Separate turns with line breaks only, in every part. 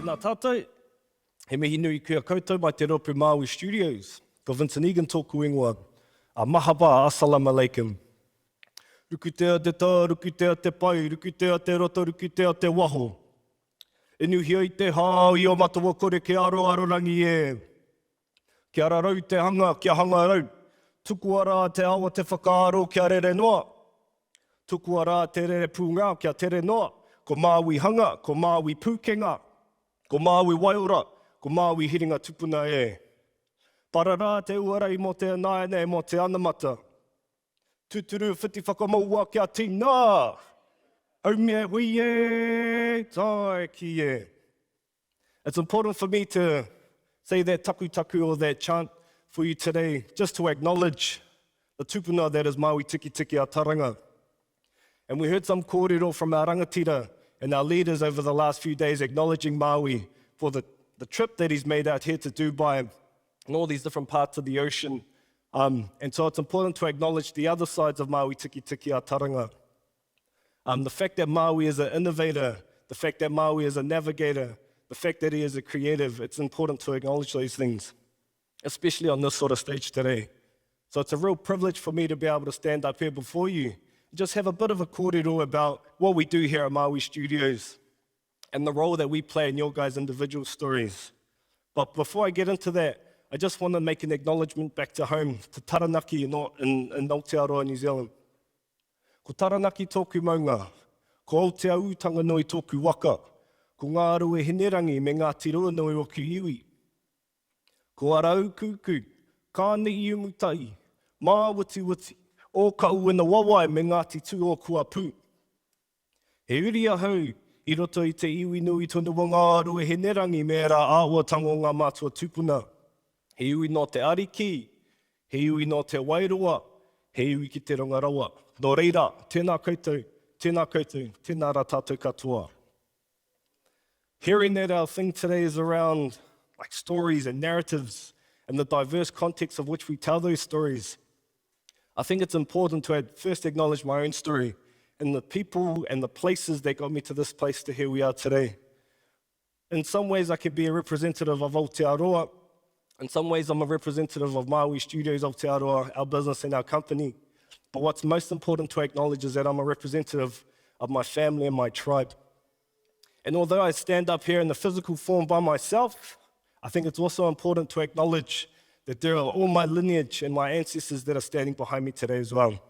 Tēnā tātou, he mihi nui kia koutou mai te Aotearoa Māui Studios. Ko Vincent Egan tōku ingoa. Mahaba, assalamu alaikum. Rukutea te tā, rukutea te pai, rukutea te roto, rukutea te waho. Inuhi i te hao i o matawa kore ke aro arorangi e. Kia rarau te hanga, kia hanga rau. Tuku ara te awa te whakaaro kia rere noa. Tuku ara te rere pūngā kia tere noa. Ko Māui hanga, ko Māui pūkenga, ko Māui waiora, ko Māui hiringa tupuna e. Parara te uarai mo te anaene mo te anamata. Tuturu whiti whakamaua kia tīnā. Haumea hui e, tai ki e. It's important for me to say that taku or that chant for you today, just to acknowledge the tupuna that is Māui tiki tiki a taranga. And we heard some kōrero from our rangatira and our leaders over the last few days acknowledging Māui for the trip that he's made out here to Dubai and all these different parts of the ocean. And so it's important to acknowledge the other sides of Māui tiki tiki a taranga. The fact that Māui is an innovator, the fact that Māui is a navigator, the fact that he is a creative, it's important to acknowledge those things, especially on this sort of stage today. So it's a real privilege for me to be able to stand up here before you and just have a bit of a kōrero about what we do here at Māui Studios and the role that we play in your guys' individual stories. But before I get into that, I just want to make an acknowledgement back to home, to Taranaki in Aotearoa, New Zealand. Ko Taranaki tōku maunga, ko Aotearoa Tanganui tōku waka, ko Ngāruahine me Ngāti Ruanui o ki iwi. Ko arau kuku, kānei umutai, mā witi witi, o ka uina wawai me Ngāti Tu o kua pū. He uri ahau, i roto i te iwi nui tonu o Ngāruahine me ra āua tango ngā mātua tupuna. He iwi no te ariki, he iwi no te wairoa, he iwi ki te rongarawa. Nō reira, tēnā koutou, tēnā koutou, tēnā rā tātou katoa. Hearing that our thing today is around like stories and narratives and the diverse context of which we tell those stories, I think it's important to first acknowledge my own story and the people and the places that got me to this place to here we are today. In some ways, I can be a representative of Aotearoa. In some ways, I'm a representative of Māui Studios, Aotearoa, our business and our company. But what's most important to acknowledge is that I'm a representative of my family and my tribe. And although I stand up here in the physical form by myself, I think it's also important to acknowledge that there are all my lineage and my ancestors that are standing behind me today as well.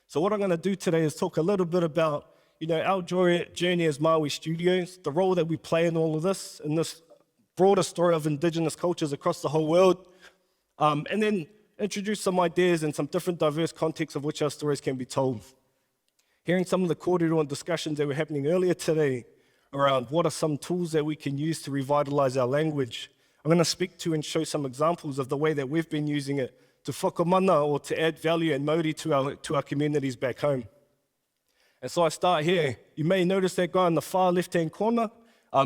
So what I'm going to do today is talk a little bit about, our journey as Māui Studios, the role that we play in all of this, in this broader story of Indigenous cultures across the whole world, and then introduce some ideas and some different diverse contexts of which our stories can be told. Hearing some of the kōrero and discussions that were happening earlier today around what are some tools that we can use to revitalize our language, I'm going to speak to and show some examples of the way that we've been using it to whakamana or to add value and mauri to our communities back home. And so I start here. You may notice that guy in the far left-hand corner.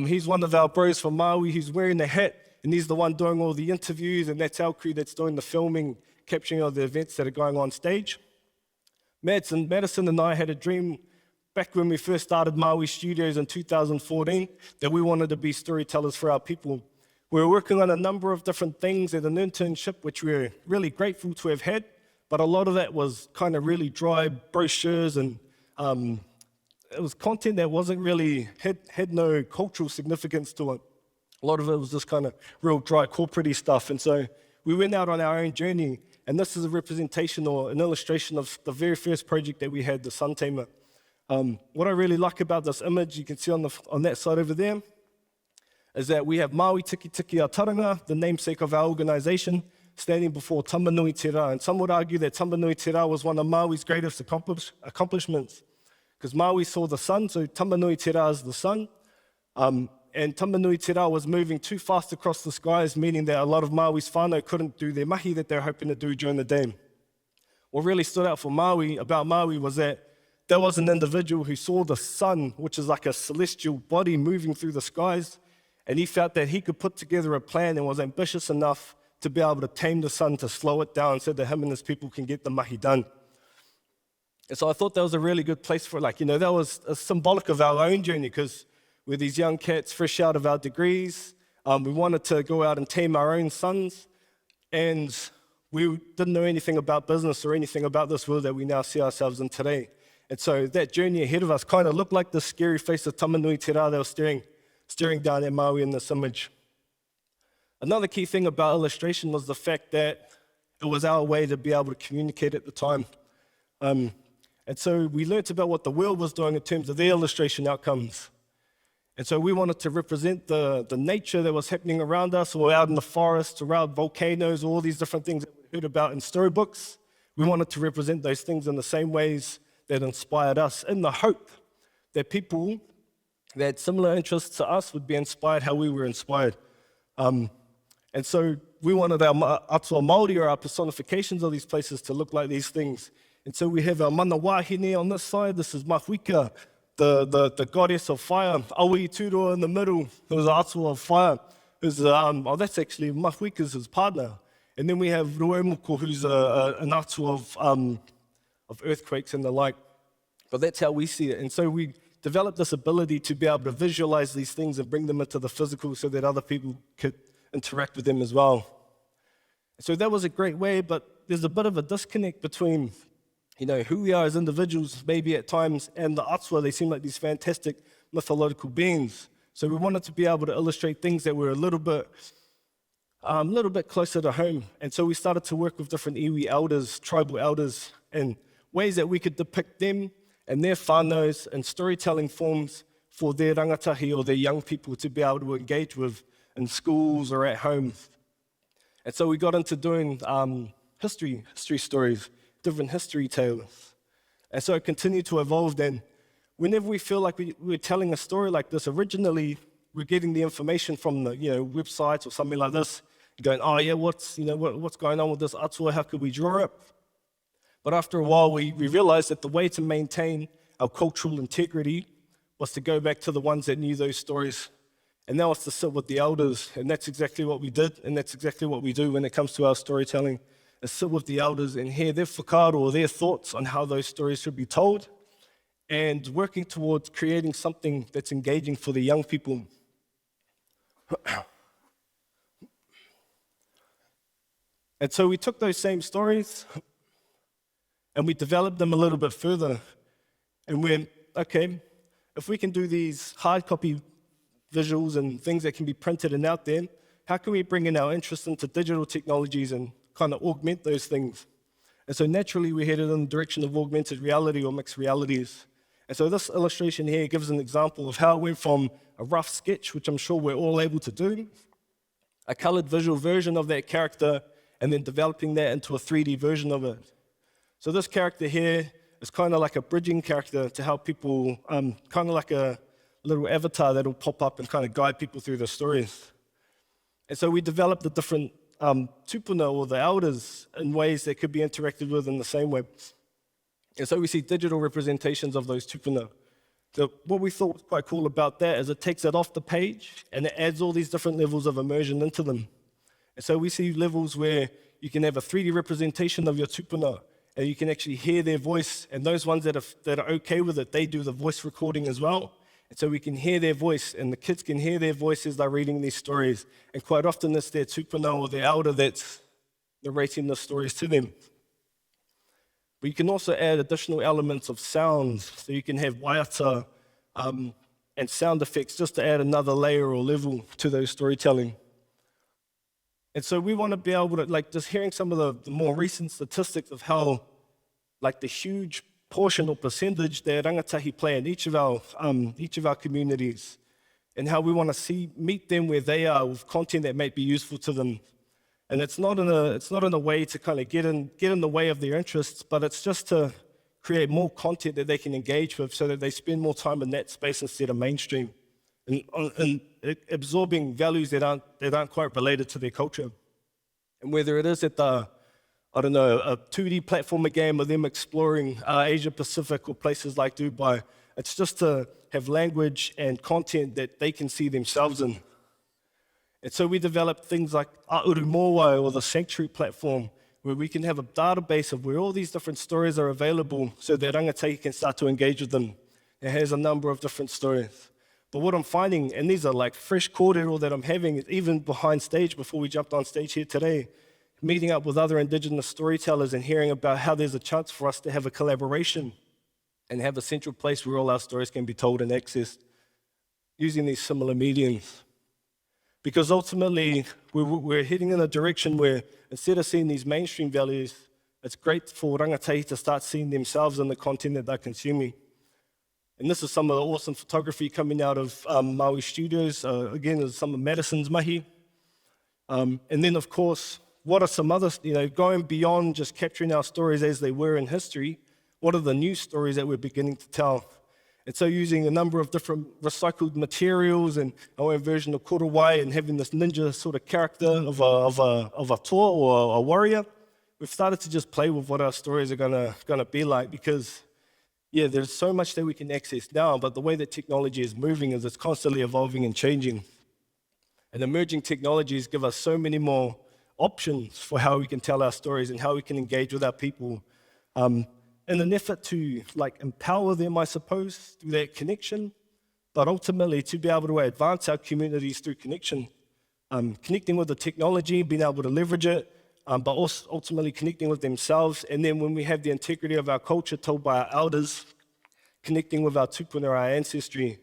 He's one of our bros from Maui. He's wearing the hat, and he's the one doing all the interviews, and that's our crew that's doing the filming, capturing of the events that are going on stage. Madison and I had a dream back when we first started Māui Studios in 2014 that we wanted to be storytellers for our people. We were working on a number of different things at an internship, which we're really grateful to have had, but a lot of that was kind of really dry brochures and it was content that wasn't really, had no cultural significance to it. A lot of it was just kind of real dry corporate-y stuff. And so we went out on our own journey, and this is a representation or an illustration of the very first project that we had, the Suntamer. What I really like about this image, you can see on that side over there, is that we have Māui Tiki Tiki a Taranga, the namesake of our organization, standing before Tamanui Te Rā. And some would argue that Tamanui Te Rā was one of Māui's greatest accomplishments, because Māui saw the sun, so Tamanui Te Rā is the sun. And Tamanui Te Rā was moving too fast across the skies, meaning that a lot of Māui's whānau couldn't do their mahi that they were hoping to do during the day. What really stood out for about Māui was that there was an individual who saw the sun, which is like a celestial body moving through the skies, and he felt that he could put together a plan and was ambitious enough to be able to tame the sun, to slow it down so that him and his people can get the mahi done. And so I thought that was a really good place for that was symbolic of our own journey, because We're these young cats fresh out of our degrees. We wanted to go out and tame our own sons, and we didn't know anything about business or anything about this world that we now see ourselves in today. And so that journey ahead of us kind of looked like the scary face of Tamanui Te Rā that was staring down at Maui in this image. Another key thing about illustration was the fact that it was our way to be able to communicate at the time. And so we learnt about what the world was doing in terms of their illustration outcomes. And so we wanted to represent the nature that was happening around us, or out in the forest, around volcanoes, all these different things that we heard about in storybooks. We wanted to represent those things in the same ways that inspired us, in the hope that people that had similar interests to us would be inspired how we were inspired. And so we wanted our atua Māori, or our personifications of these places, to look like these things. And so we have our mana wahine on this side. This is Mahuika, the goddess of fire. Aui Tūroa in the middle, who's the atua of fire. That's actually Mahuika's his partner. And then we have Ruemoko, who's an atua of earthquakes and the like. But that's how we see it. And so we developed this ability to be able to visualize these things and bring them into the physical so that other people could interact with them as well. So that was a great way, but there's a bit of a disconnect between, who we are as individuals, maybe at times, and the atua. They seem like these fantastic mythological beings. So we wanted to be able to illustrate things that were a little bit closer to home. And so we started to work with different iwi elders, tribal elders, and ways that we could depict them and their whānaus and storytelling forms for their rangatahi or their young people to be able to engage with in schools or at home. And so we got into doing history stories, different history tales. And so it continued to evolve then. Whenever we feel like we're telling a story like this, originally we're getting the information from the websites or something like this, going, oh yeah, what's going on with this atua, how could we draw it? But after a while, we realized that the way to maintain our cultural integrity was to go back to the ones that knew those stories. And that was to sit with the elders. And that's exactly what we did. And that's exactly what we do when it comes to our storytelling, is sit with the elders and hear their whakaaro or their thoughts on how those stories should be told, and working towards creating something that's engaging for the young people. And so we took those same stories and we developed them a little bit further. And went, okay, if we can do these hard copy visuals and things that can be printed and out there, how can we bring in our interest into digital technologies and kind of augment those things? And so naturally we headed in the direction of augmented reality or mixed realities. And so this illustration here gives an example of how it went from a rough sketch, which I'm sure we're all able to do, a colored visual version of that character, and then developing that into a 3D version of it. So this character here is kind of like a bridging character to help people, kind of like a little avatar that'll pop up and kind of guide people through the stories. And so we developed the different tupuna, or the elders, in ways that could be interacted with in the same way. And so we see digital representations of those tupuna. So what we thought was quite cool about that is it takes it off the page and it adds all these different levels of immersion into them. And so we see levels where you can have a 3D representation of your tupuna, and you can actually hear their voice, and those ones that are okay with it, they do the voice recording as well. And so we can hear their voice, and the kids can hear their voice as they're reading these stories. And quite often it's their tupuna or their elder that's narrating the stories to them. But you can also add additional elements of sound, so you can have waiata and sound effects just to add another layer or level to those storytelling. And so we want to be able to, just hearing some of the more recent statistics of how, the huge portion or percentage that rangatahi play in each of our communities, and how we want to meet them where they are with content that might be useful to them. And it's not in a way to kind of get in the way of their interests, but it's just to create more content that they can engage with so that they spend more time in that space instead of mainstream, and absorbing values that aren't quite related to their culture. And whether it is at a 2D platformer game of them exploring Asia Pacific or places like Dubai, it's just to have language and content that they can see themselves in. And so we developed things like Auru Mowai, or the Sanctuary platform, where we can have a database of where all these different stories are available so that rangatahi can start to engage with them. It has a number of different stories. But what I'm finding, and these are like fresh kōrero that I'm having, even behind stage before we jumped on stage here today, meeting up with other Indigenous storytellers and hearing about how there's a chance for us to have a collaboration and have a central place where all our stories can be told and accessed using these similar mediums. Because ultimately, we're heading in a direction where instead of seeing these mainstream values, it's great for rangatahi to start seeing themselves in the content that they're consuming. And this is some of the awesome photography coming out of Māui Studios. Again, there's some of Madison's mahi. And then, of course, what are some other, going beyond just capturing our stories as they were in history, what are the new stories that we're beginning to tell? And so using a number of different recycled materials and our own version of korowai and having this ninja sort of character of a toa or a warrior, we've started to just play with what our stories are gonna be like, because there's so much that we can access now, but the way that technology is moving is it's constantly evolving and changing. And emerging technologies give us so many more options for how we can tell our stories and how we can engage with our people in an effort to empower them, I suppose, through that connection, but ultimately to be able to advance our communities through connection, connecting with the technology, being able to leverage it, but also ultimately connecting with themselves. And then when we have the integrity of our culture told by our elders, connecting with our tupuna, our ancestry,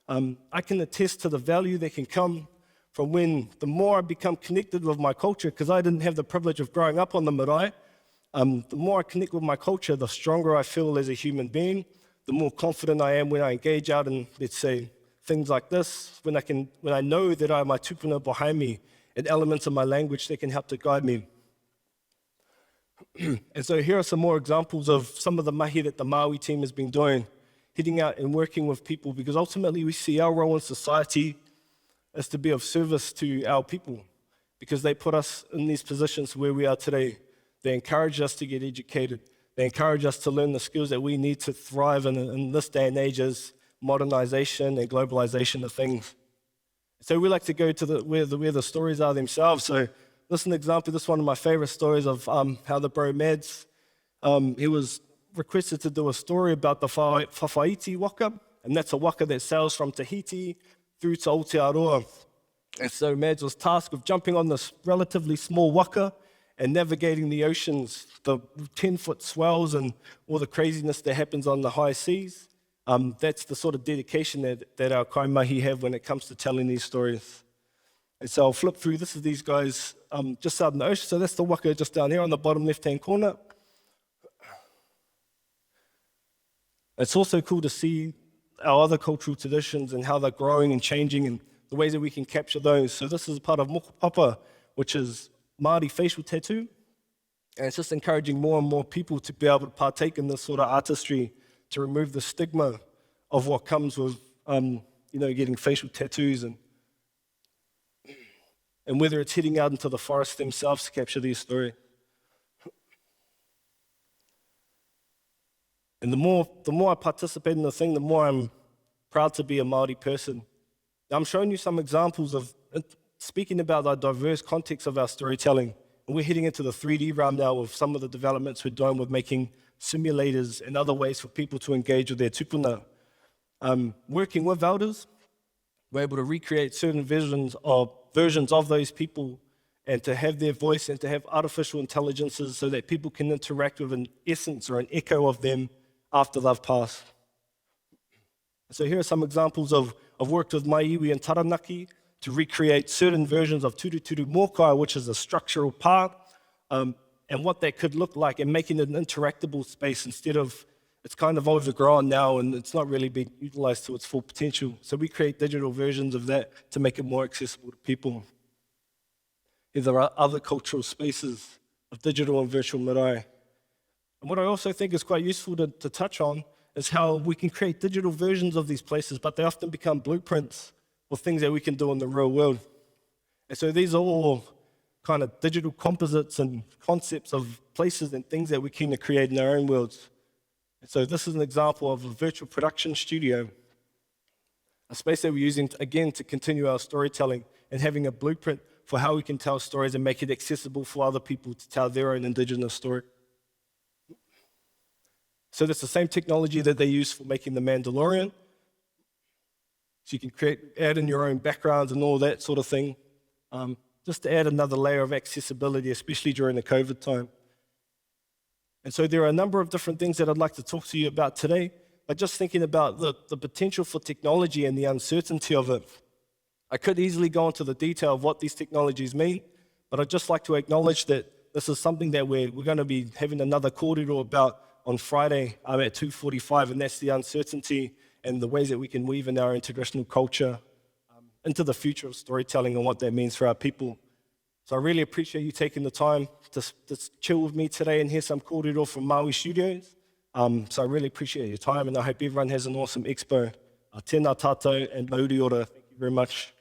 I can attest to the value that can come from when the more I become connected with my culture, because I didn't have the privilege of growing up on the marae, the more I connect with my culture, the stronger I feel as a human being, the more confident I am when I engage out in, let's say, things like this, when I know that I have my tupuna behind me and elements of my language that can help to guide me. And so here are some more examples of some of the mahi that the Maui team has been doing, heading out and working with people, because ultimately we see our role in society as to be of service to our people, because they put us in these positions where we are today. They encourage us to get educated. They encourage us to learn the skills that we need to thrive in this day and age as modernization and globalization of things. So we like to go to where the stories are themselves. So this is an example, this is one of my favorite stories of how the bro Mads, he was requested to do a story about the Fafaiti Waka, and that's a waka that sails from Tahiti through to Aotearoa. And so Mads was tasked with jumping on this relatively small waka and navigating the oceans, the 10-foot swells and all the craziness that happens on the high seas. That's the sort of dedication that our kaimahi have when it comes to telling these stories. And so I'll flip through, this is these guys just out in the ocean. So that's the waka just down here on the bottom left-hand corner. It's also cool to see our other cultural traditions and how they're growing and changing and the ways that we can capture those. So this is part of mokopapa, which is Māori facial tattoo, and it's just encouraging more and more people to be able to partake in this sort of artistry to remove the stigma of what comes with, getting facial tattoos, and whether it's heading out into the forest themselves to capture these stories. And the more I participate in the thing, the more I'm proud to be a Māori person. Now, I'm showing you some examples of speaking about the diverse context of our storytelling. And we're heading into the 3D realm now with some of the developments we're doing with making simulators and other ways for people to engage with their tupuna. Working with elders, we're able to recreate certain versions of those people and to have their voice and to have artificial intelligences so that people can interact with an essence or an echo of them after they've passed. So here are some examples of I've worked with my iwi and taranaki to recreate certain versions of Turuturu Mokai, which is a structural part, and what that could look like, and making it an interactable space instead of, it's kind of overgrown now and it's not really being utilized to its full potential. So we create digital versions of that to make it more accessible to people. There are other cultural spaces of digital and virtual marae. And what I also think is quite useful to touch on is how we can create digital versions of these places, but they often become blueprints or things that we can do in the real world. And so these are all kind of digital composites and concepts of places and things that we're keen to create in our own worlds. And so this is an example of a virtual production studio, a space that we're using, again, to continue our storytelling and having a blueprint for how we can tell stories and make it accessible for other people to tell their own Indigenous story. So that's the same technology that they use for making The Mandalorian. It's So you can add in your own backgrounds and all that sort of thing, just to add another layer of accessibility, especially during the COVID time. And so there are a number of different things that I'd like to talk to you about today, but just thinking about the potential for technology and the uncertainty of it. I could easily go into the detail of what these technologies mean, but I'd just like to acknowledge that this is something that we're going to be having another kōrero about on Friday at 2:45, and that's the uncertainty and the ways that we can weave in our intertraditional culture into the future of storytelling and what that means for our people. So I really appreciate you taking the time to chill with me today and hear some kōrero from Māui Studios. So I really appreciate your time, and I hope everyone has an awesome expo. Tēnā tātou and mauri ora. Thank you very much.